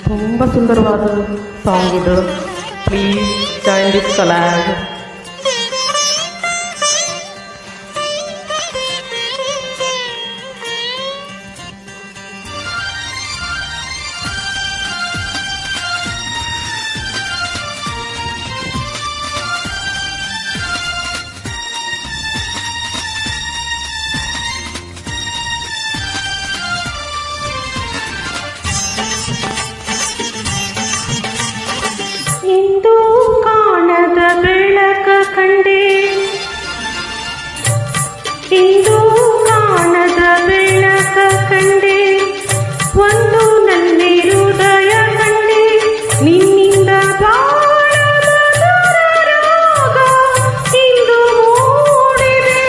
ತುಂಬ ಸುಂದರವಾದ ಸಾಂಗ್ ಇದು. Please join this club. ಎಂದು ಕಾಣದ ಬೆಳಕ ಕಂಡೆ, ಇಂದು ಕಾಣದ ಬೆಳಕ ಕಂಡೆ, ಒಂದು ನನ್ನೆ ಹೃದಯ ಕಂಡೆ, ನಿನ್ನಿಂದ ಬಾಳ ರಾಗ ಇಂದು ಮೂಡಿದೆ.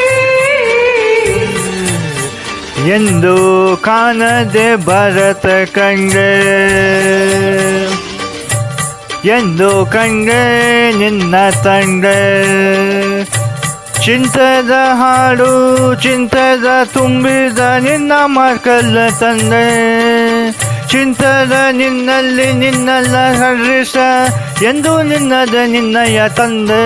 ಎಂದು ಕಾಣದೆ ಭರತ ಕಂಡೆ, ಎಂದು ಕಂಡೆ ನಿನ್ನ ತಂದೆ, ಚಿಂತದ ಹಾಡು ಚಿಂತದ ತುಂಬಿದ ನಿನ್ನ ಮಕ್ಕಳ ತಂದೆ, ಚಿಂತದ ನಿನ್ನಲ್ಲಿ ನಿನ್ನೆಲ್ಲ ಹರಿಸ ಎಂದು ನಿನ್ನದ ನಿನ್ನಯ ತಂದೆ.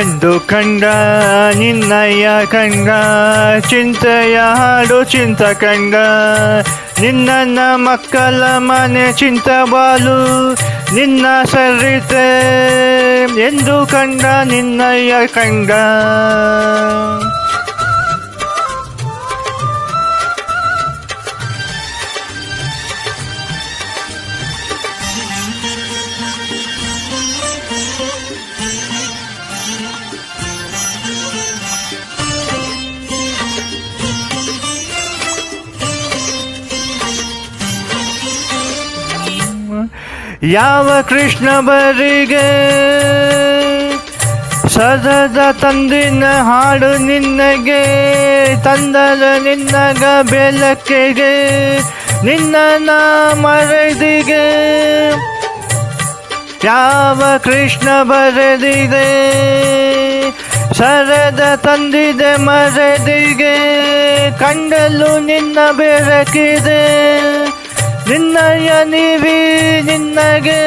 ಎಂದು ಕಂಡ ನಿನ್ನಯ ಕಂಡ, ಚಿಂತೆಯ ಹಾಡು ಚಿಂತ ಕಂಡ, ನಿನ್ನ ಮಕ್ಕಳ ಮನೆ ಚಿಂತಬಾಲು ನಿನ್ನ ಸರಿತೆ, ಎಂದು ಕಂಡ ನಿನ್ನಯ ಕಂಡ. ಯಾವ ಕೃಷ್ಣ ಬರಿಗೆ ಸದದ ತಂದಿನ ಹಾಡು ನಿನ್ನಗೆ, ತಂದದ ನಿನ್ನಗ ಬೆಳಕಿಗೆ ನಿನ್ನ ಮರೆದಿಗೆ. ಯಾವ ಕೃಷ್ಣ ಬರೆದಿದೆ ಸರದ ತಂದಿದೆ ಮರೆದಿಗೆ, ಕಂಡಲು ನಿನ್ನ ಬೆಳಕಿದೆ ನಿನ್ನಯ ನೀವಿ ನಿನ್ನಗೆ,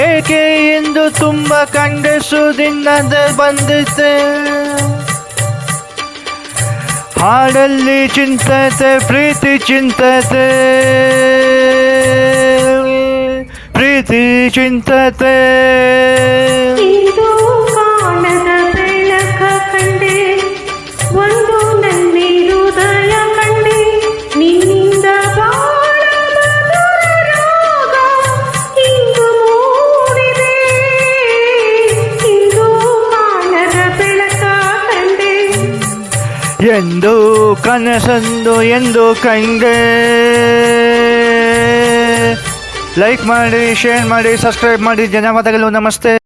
ಏಕೆ ಎಂದು ತುಂಬ ಕಂಡಸು ನಿನ್ನದ ಬಂದಿತೆ. ಹಾಡಲ್ಲಿ ಚಿಂತತೆ ಪ್ರೀತಿ ಚಿಂತತೆ, ಪ್ರೀತಿ ಚಿಂತತೆ. ಇಂದು ಕಾಣದ ಬೆಳಕ ಕಂಡೆ, ಒಂದು ನನ್ನೆ ಹೃದಯ ಕಂಡೆ, ನಿನ್ನಿಂದ ಬಾಳ ಮಧುರ ರಾಗ ಇಂದು ಮೂಡಿದೆ. ಇಂದು ಕಾಣದ ಬೆಳಕ ಕಂಡೆ, ಎಂದು ಕನಸಂದು ಎಂದು ಕಂಡೆ. ಲೈಕ್ ಮಾಡಿ, ಶೇರ್ ಮಾಡಿ, ಸಬ್ಸ್ಕ್ರೈಬ್ ಮಾಡಿ. ಧನ್ಯವಾದಗಳು. ನಮಸ್ತೆ.